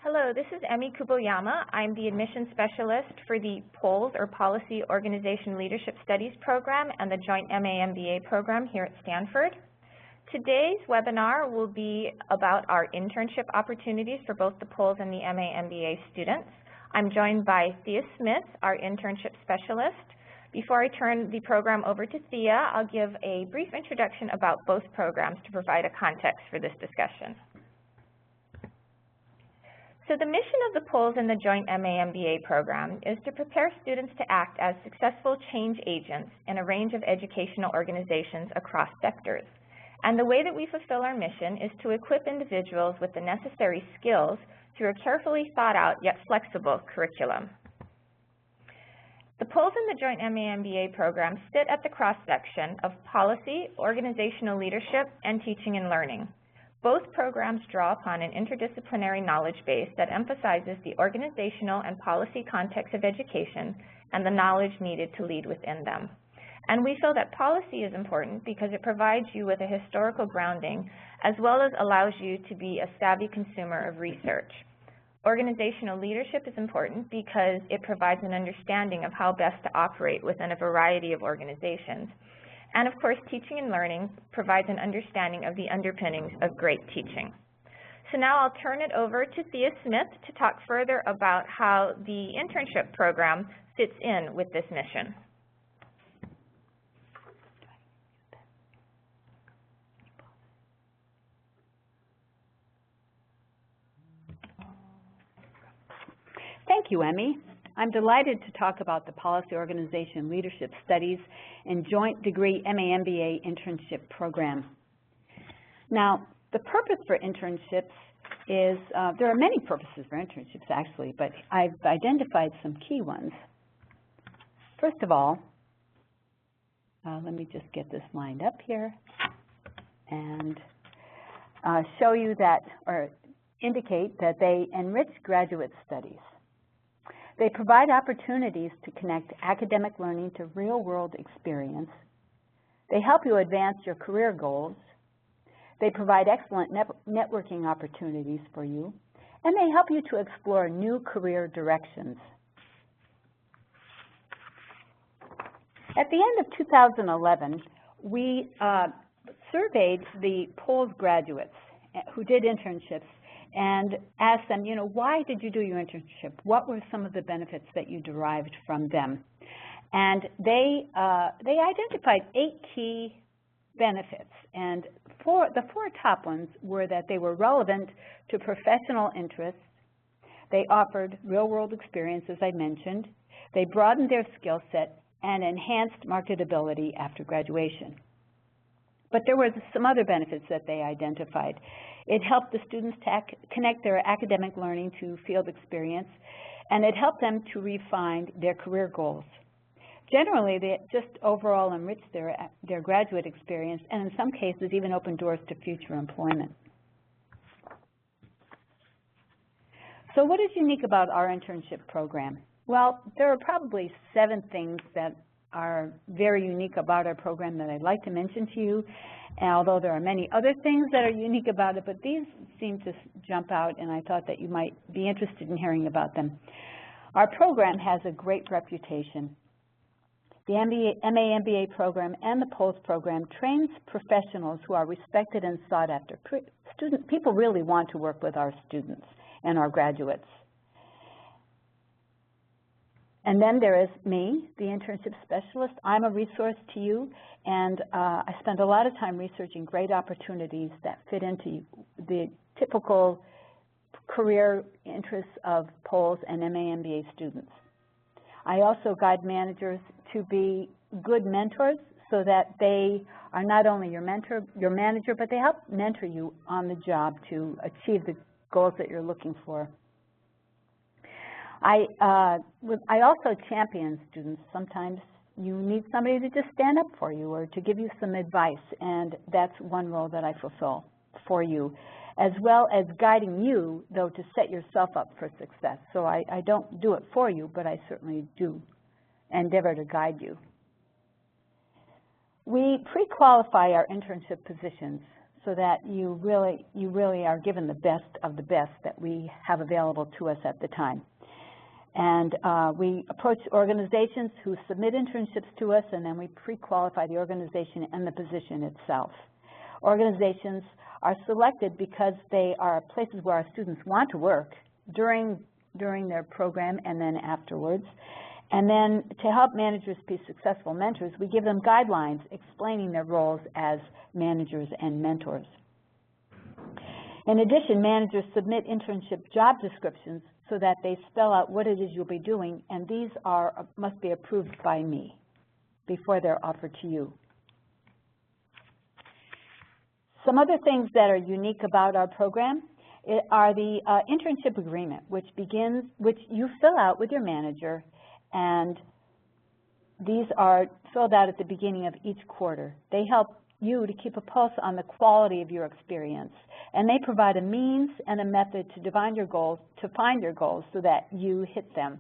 Hello, this is Emi Kuboyama. I'm the admissions specialist for the POLS, or Policy Organization Leadership Studies program, and the joint MA-MBA program here at Stanford. Today's webinar will be about our internship opportunities for both the POLS and the MA-MBA students. I'm joined by Thea Smith, our internship specialist. Before I turn the program over to Thea, I'll give a brief introduction about both programs to provide a context for this discussion. So the mission of the POLS and the joint MA-MBA program is to prepare students to act as successful change agents in a range of educational organizations across sectors. And the way that we fulfill our mission is to equip individuals with the necessary skills through a carefully thought out yet flexible curriculum. The POLS and the joint MA-MBA program sit at the cross-section of policy, organizational leadership, and teaching and learning. Both programs draw upon an interdisciplinary knowledge base that emphasizes the organizational and policy context of education and the knowledge needed to lead within them. And we feel that policy is important because it provides you with a historical grounding as well as allows you to be a savvy consumer of research. Organizational leadership is important because it provides an understanding of how best to operate within a variety of organizations. And of course, teaching and learning provides an understanding of the underpinnings of great teaching. So now I'll turn it over to Thea Smith to talk further about how the internship program fits in with this mission. Thank you, Emi. I'm delighted to talk about the Policy Organization Leadership Studies and Joint Degree MA-MBA Internship Program. Now, the purpose for internships is, there are many purposes for internships actually, but I've identified some key ones. First of all, let me just get this lined up here and show you that, or indicate that they enrich graduate studies. They provide opportunities to connect academic learning to real-world experience. They help you advance your career goals. They provide excellent networking opportunities for you, and they help you to explore new career directions. At the end of 2011, we surveyed the POLS graduates who did internships and asked them, why did you do your internship? What were some of the benefits that you derived from them? And they identified 8 key benefits, and the four top ones were that they were relevant to professional interests, they offered real-world experience, as I mentioned, they broadened their skill set, and enhanced marketability after graduation. But there were some other benefits that they identified. It helped the students to connect their academic learning to field experience, and it helped them to refine their career goals. Generally, they just overall enriched their graduate experience, and in some cases even opened doors to future employment. So what is unique about our internship program? Well, there are probably 7 things that are very unique about our program that I'd like to mention to you, although there are many other things that are unique about it, but these seem to jump out, and I thought that you might be interested in hearing about them. Our program has a great reputation. The MA-MBA program and the POLS program trains professionals who are respected and sought after. People really want to work with our students and our graduates. And then there is me, the internship specialist. I'm a resource to you, and I spend a lot of time researching great opportunities that fit into the typical career interests of POLS and MA-MBA students. I also guide managers to be good mentors so that they are not only your manager, but they help mentor you on the job to achieve the goals that you're looking for. I also champion students. Sometimes you need somebody to just stand up for you or to give you some advice, and that's one role that I fulfill for you, as well as guiding you, though, to set yourself up for success. So I don't do it for you, but I certainly do endeavor to guide you. We pre-qualify our internship positions. so that you really are given the best of the best that we have available to us at the time. And we approach organizations who submit internships to us, and then we pre-qualify the organization and the position itself. Organizations are selected because they are places where our students want to work during their program and then afterwards. And then to help managers be successful mentors, we give them guidelines explaining their roles as managers and mentors. In addition, managers submit internship job descriptions so that they spell out what it is you'll be doing, and these must be approved by me before they're offered to you. Some other things that are unique about our program are the internship agreement, which you fill out with your manager, and these are filled out at the beginning of each quarter. They help you to keep a pulse on the quality of your experience, and they provide a means and a method to find your goals so that you hit them.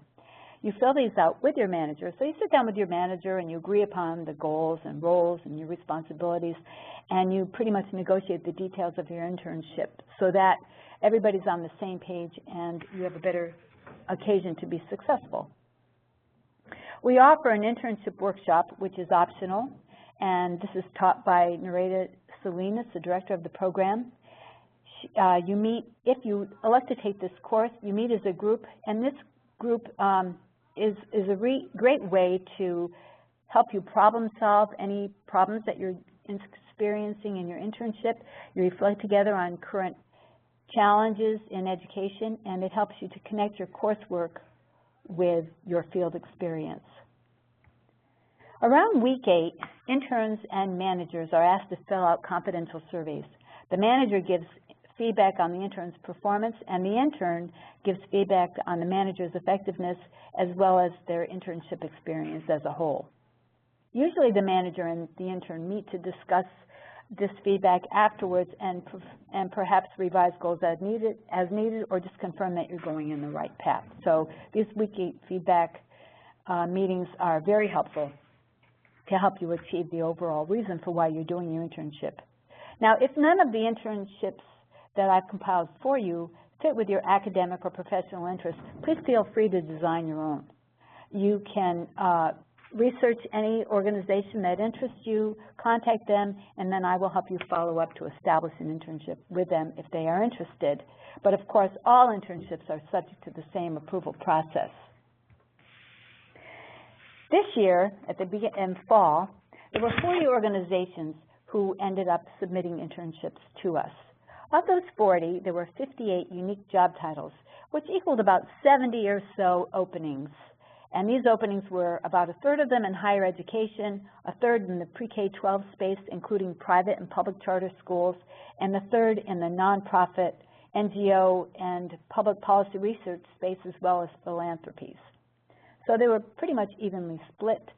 You fill these out with your manager, so you sit down with your manager and you agree upon the goals and roles and your responsibilities, and you pretty much negotiate the details of your internship so that everybody's on the same page and you have a better occasion to be successful. We offer an internship workshop, which is optional, and this is taught by Nareda Salinas, the director of the program. You meet, if you elect to take this course, you meet as a group, and this group is a great way to help you problem solve any problems that you're experiencing in your internship. You reflect together on current challenges in education, and it helps you to connect your coursework with your field experience. Around week 8, interns and managers are asked to fill out confidential surveys. The manager gives feedback on the intern's performance, and the intern gives feedback on the manager's effectiveness as well as their internship experience as a whole. Usually the manager and the intern meet to discuss this feedback afterwards and perhaps revise goals as needed or just confirm that you're going in the right path. So these week 8 feedback meetings are very helpful to help you achieve the overall reason for why you're doing your internship. Now, if none of the internships that I've compiled for you fit with your academic or professional interests, please feel free to design your own. You can research any organization that interests you, contact them, and then I will help you follow up to establish an internship with them if they are interested. But of course, all internships are subject to the same approval process. This year, in fall, there were 40 organizations who ended up submitting internships to us. Of those 40, there were 58 unique job titles, which equaled about 70 or so openings. And these openings were about a third of them in higher education, a third in the pre-K-12 space, including private and public charter schools, and a third in the nonprofit, NGO, and public policy research space, as well as philanthropies. So they were pretty much evenly split,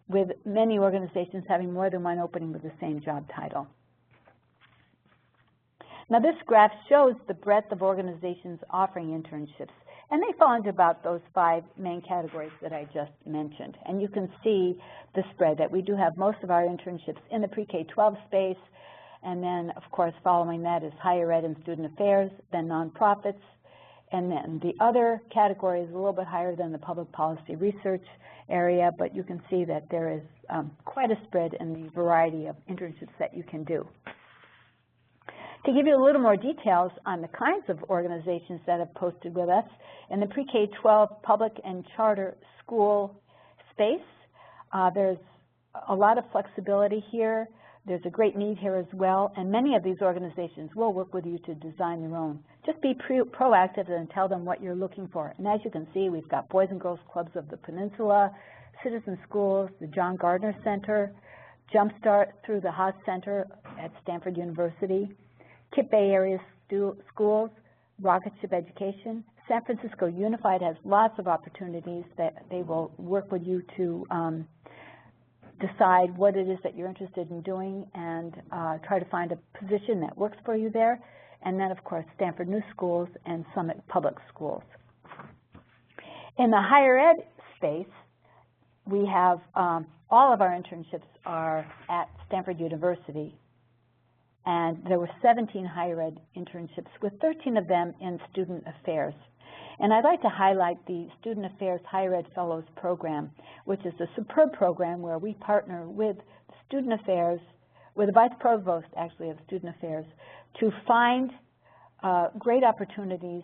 with many organizations having more than one opening with the same job title. Now this graph shows the breadth of organizations offering internships, and they fall into about those 5 main categories that I just mentioned. And you can see the spread that we do have most of our internships in the pre-K-12 space, and then of course following that is higher ed and student affairs, then nonprofits, and then the other category is a little bit higher than the public policy research area, but you can see that there is quite a spread in the variety of internships that you can do. To give you a little more details on the kinds of organizations that have posted with us, in the pre-K-12 public and charter school space, there's a lot of flexibility here. There's a great need here as well, and many of these organizations will work with you to design your own. Just be proactive and tell them what you're looking for. And as you can see, we've got Boys and Girls Clubs of the Peninsula, Citizen Schools, the John Gardner Center, Jumpstart through the Haas Center at Stanford University, KIPP Bay Area schools, Rocket Ship Education. San Francisco Unified has lots of opportunities that they will work with you to decide what it is that you're interested in doing and try to find a position that works for you there. And then, of course, Stanford New Schools and Summit Public Schools. In the higher ed space, we have all of our internships are at Stanford University. and there were 17 higher ed internships, with 13 of them in student affairs. And I'd like to highlight the Student Affairs Higher Ed Fellows Program, which is a superb program where we partner with student affairs, with the Vice Provost, actually, of Student Affairs, to find great opportunities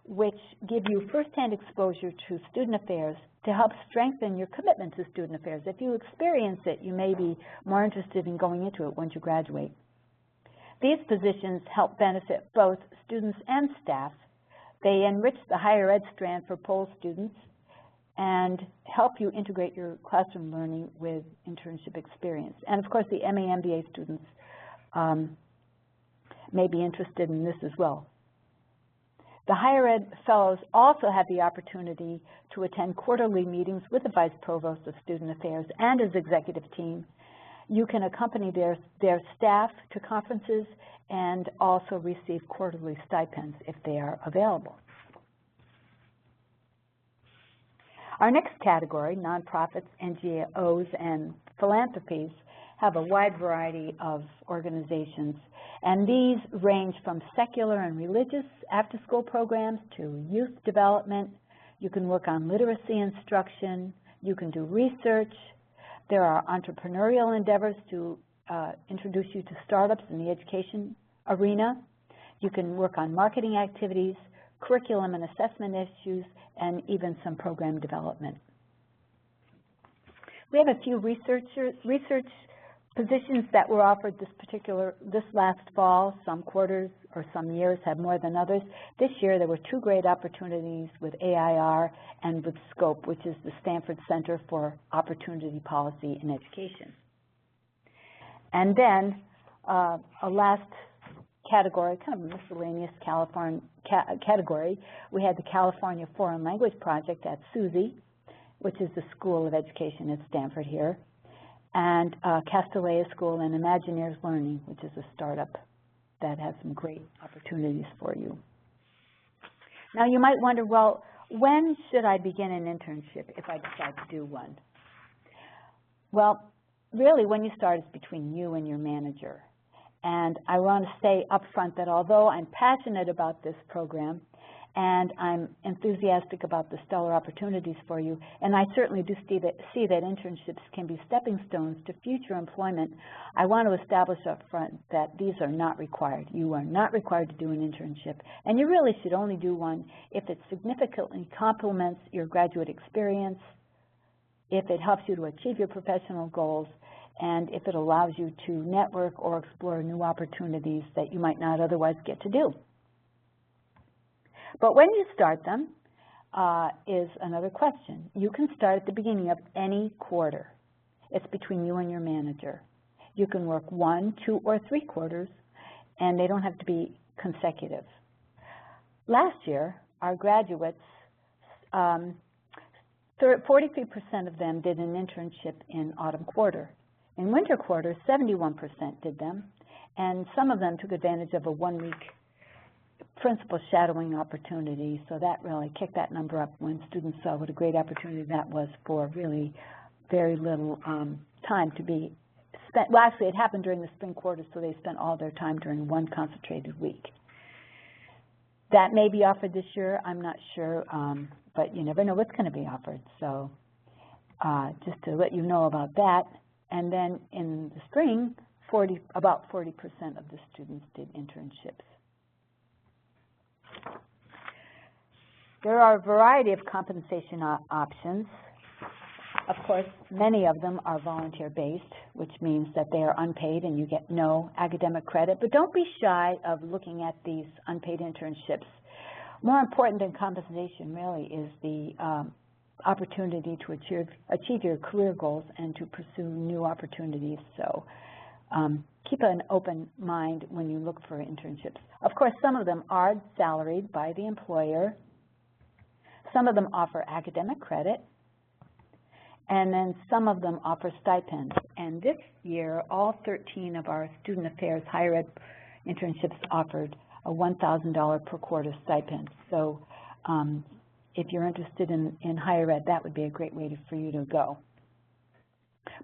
which give you firsthand exposure to student affairs to help strengthen your commitment to student affairs. If you experience it, you may be more interested in going into it once you graduate. These positions help benefit both students and staff. They enrich the higher ed strand for POLE students and help you integrate your classroom learning with internship experience. And of course, the MA MBA students may be interested in this as well. The higher ed fellows also have the opportunity to attend quarterly meetings with the Vice Provost of Student Affairs and his executive team. You can accompany their staff to conferences and also receive quarterly stipends if they are available. Our next category, nonprofits, NGOs, and philanthropies, have a wide variety of organizations, and these range from secular and religious after-school programs to youth development. You can work on literacy instruction. You can do research. There are entrepreneurial endeavors to introduce you to startups in the education arena. You can work on marketing activities, curriculum and assessment issues, and even some program development. We have a few research positions that were offered this last fall. Some quarters or some years have more than others. This year there were 2 great opportunities with AIR and with SCOPE, which is the Stanford Center for Opportunity Policy in Education. And then a last category, kind of a miscellaneous California category, we had the California Foreign Language Project at SUSE, which is the School of Education at Stanford here, and Castellea School and Imagineers Learning, which is a startup that has some great opportunities for you. Now you might wonder, well, when should I begin an internship if I decide to do one? Well, really when you start is between you and your manager. And I want to say up front that although I'm passionate about this program and I'm enthusiastic about the stellar opportunities for you, and I certainly do see that internships can be stepping stones to future employment, I want to establish up front that these are not required. You are not required to do an internship, and you really should only do one if it significantly complements your graduate experience, if it helps you to achieve your professional goals, and if it allows you to network or explore new opportunities that you might not otherwise get to do. But when you start them is another question. You can start at the beginning of any quarter. It's between you and your manager. You can work 1, 2, or 3 quarters, and they don't have to be consecutive. Last year, our graduates, 43% of them did an internship in autumn quarter. In winter quarter, 71% did them, and some of them took advantage of a 1-week principal shadowing opportunity, so that really kicked that number up when students saw what a great opportunity that was for really very little time to be spent. Well, actually, it happened during the spring quarter, so they spent all their time during one concentrated week. That may be offered this year, I'm not sure, but you never know what's going to be offered, so just to let you know about that. And then in the spring, about 40% of the students did internships. There are a variety of compensation options. Of course, many of them are volunteer-based, which means that they are unpaid and you get no academic credit. But don't be shy of looking at these unpaid internships. More important than compensation, really, is the opportunity to achieve your career goals and to pursue new opportunities. So keep an open mind when you look for internships. Of course, some of them are salaried by the employer. Some of them offer academic credit. And then some of them offer stipends. And this year, all 13 of our Student Affairs higher ed internships offered a $1,000 per quarter stipend. So if you're interested in higher ed, that would be a great way for you to go.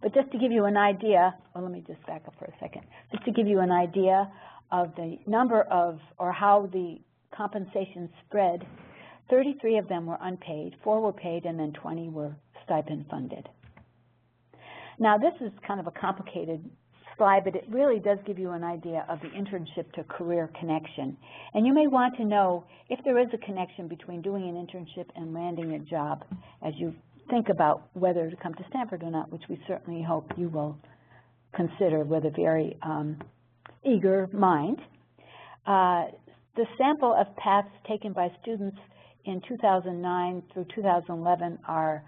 But just to give you an idea, well, let me just back up for a second. Just to give you an idea of the number of, or how the compensation spread, 33 of them were unpaid, 4 were paid, and then 20 were stipend funded. Now, this is kind of a complicated slide, but it really does give you an idea of the internship to career connection. And you may want to know if there is a connection between doing an internship and landing a job as you think about whether to come to Stanford or not, which we certainly hope you will consider with a very eager mind. The sample of paths taken by students in 2009 through 2011 are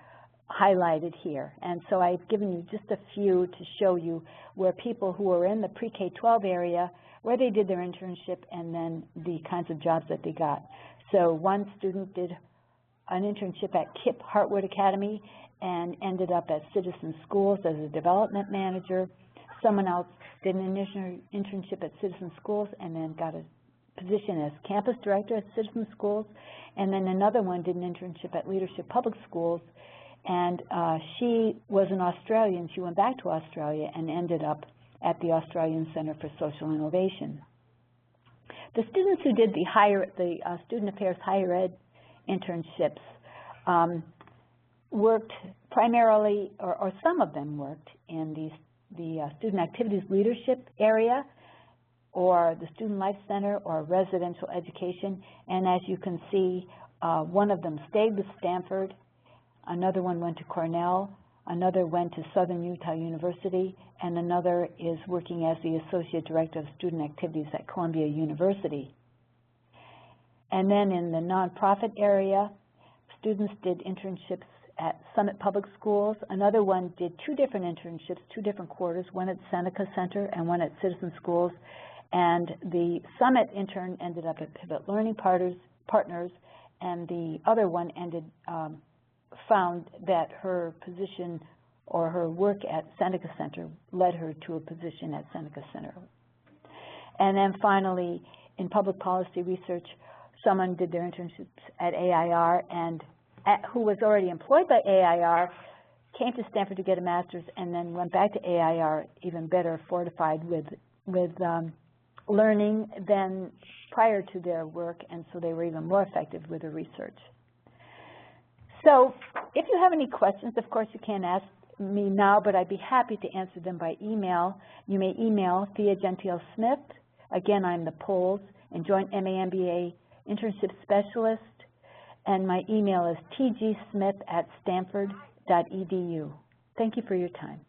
highlighted here. And so I've given you just a few to show you where people who are in the pre-K-12 area, where they did their internship, and then the kinds of jobs that they got. So one student did an internship at KIPP Hartwood Academy and ended up at Citizen Schools as a development manager. Someone else did an internship at Citizen Schools and then got a position as campus director at Citizen Schools. And then another one did an internship at Leadership Public Schools. And she was an Australian. She went back to Australia and ended up at the Australian Center for Social Innovation. The students who did the Student Affairs Higher Ed internships worked primarily, or some of them worked in the Student Activities Leadership area, or the Student Life Center, or residential education. And as you can see, one of them stayed with Stanford, another one went to Cornell, another went to Southern Utah University, and another is working as the Associate Director of Student Activities at Columbia University. And then in the nonprofit area, students did internships at Summit Public Schools. Another one did 2 different internships, 2 different quarters, one at Seneca Center and one at Citizen Schools. And the Summit intern ended up at Pivot Learning Partners, and the other one found that her position or her work at Seneca Center led her to a position at Seneca Center. And then finally, in public policy research, someone did their internships at AIR, and who was already employed by AIR, came to Stanford to get a master's, and then went back to AIR even better fortified with learning than prior to their work, and so they were even more effective with their research. So if you have any questions, of course you can't ask me now, but I'd be happy to answer them by email. You may email Thea Gentile Smith. Again, I'm the Polls and Joint MA/MBA Internship Specialist, and my email is tgsmith@stanford.edu. Thank you for your time.